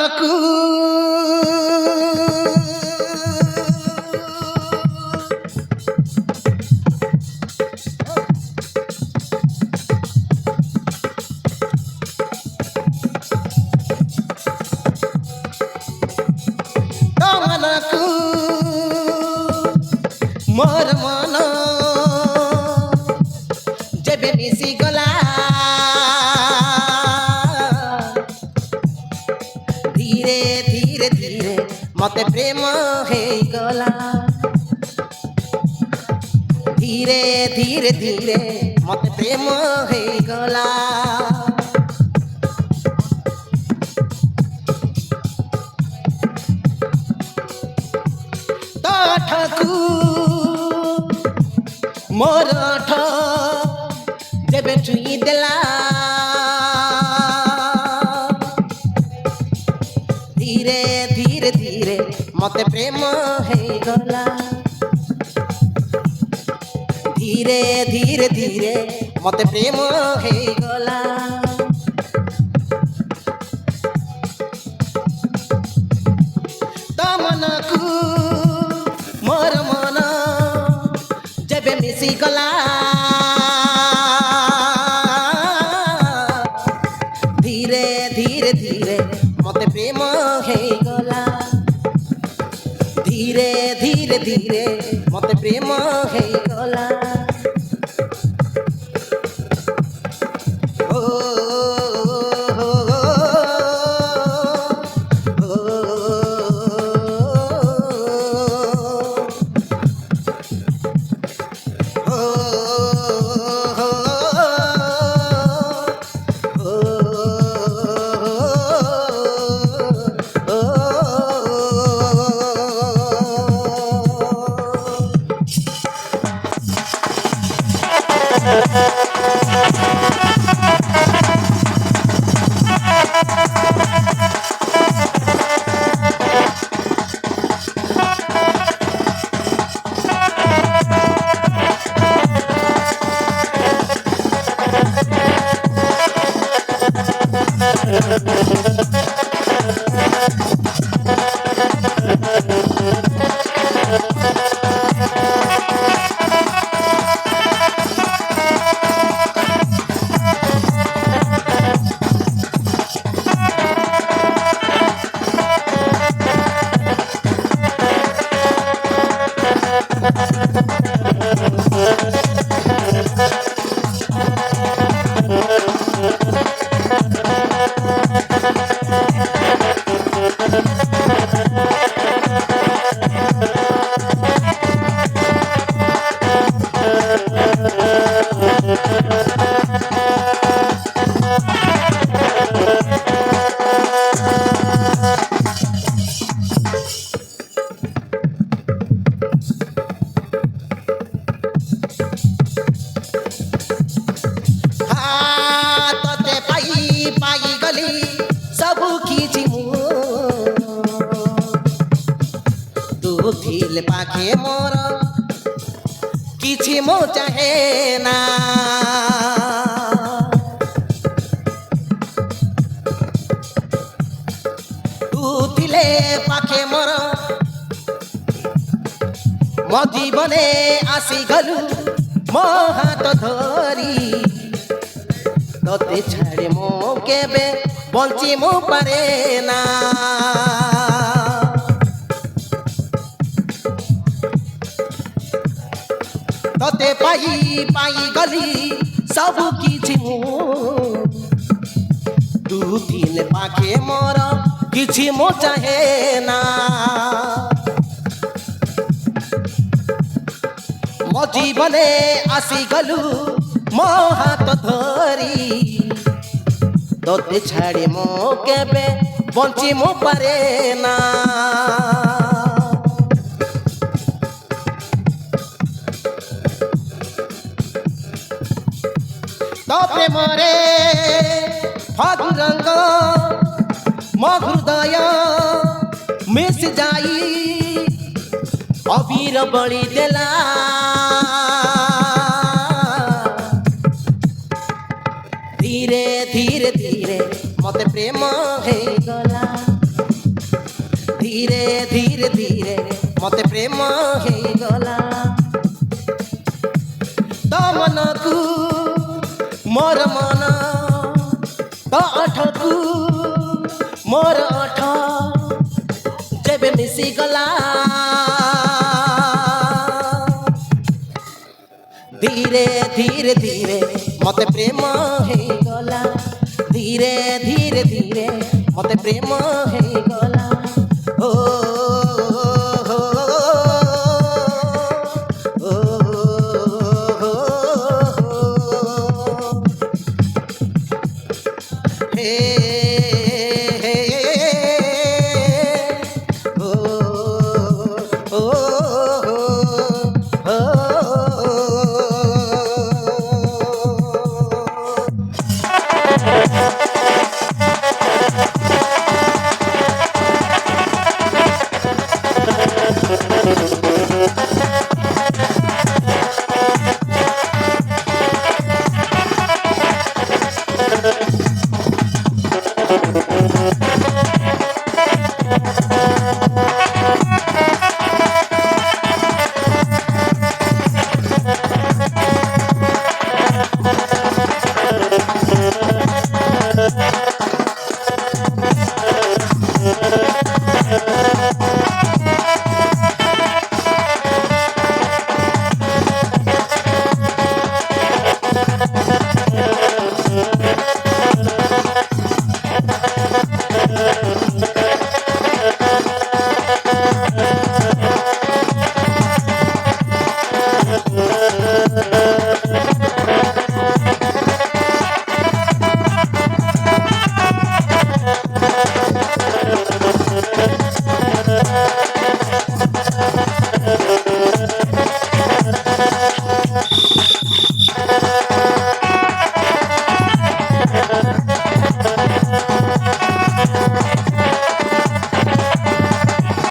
ମନକୁ मोर मन जेबे मिसी गला धीरे धीरे धीरे मते प्रेम हे गला धीरे धीरे धीरे मते प्रेम हे गला ठाकू मोर ठ जेबे छुई देला धीरे धीरे धीरे मते प्रेम हे गला धीरे धीरे धीरे मते प्रेम हे गला तमनकू मोर मन जेबे मिसी गला धीरे धीरे धीरे मते प्रेम हे गला धीरे धीरे धीरे मते प्रेम हे गला दिल पाखे मोर किछि मो चाहे ना तू दिले पाखे मोर मो जीवने आसी गलु मो हाथ धरी तोते छाड़े मो केबे बंची मो पारे ना तोते पाई पाई गली सब किछि मु तू दिल पाखे मोर किछि मो चाहे ना मो जीवने आसी गलु मो हाथ धरी तोते छाड़ी मो केबे बंची मो पारे ना तो प्रेम रे फागु रंग मो हृदय मिस जाई अबीर बड़ी देला धीरे धीरे धीरे मते प्रेम हे गला ଧୀରେ ଧୀରେ ଧୀରେ ମତେ ପ୍ରେମ ହେଇଗଲା ତୋ ମନକୁ ମୋର ମନ ତୋ ଓଠକୁ ମୋର ଓଠ ଯେବେ ମିଶିଗଲା ଧୀରେ ଧୀରେ ଧୀରେ ମତେ ପ୍ରେମ ହେଇଗଲା ଧୀରେ ଧୀରେ ଧୀରେ ମତେ ପ୍ରେମ ହେଇଗଲା ଓ ହୋ ଓ ହେ ହେ ଓ ଓ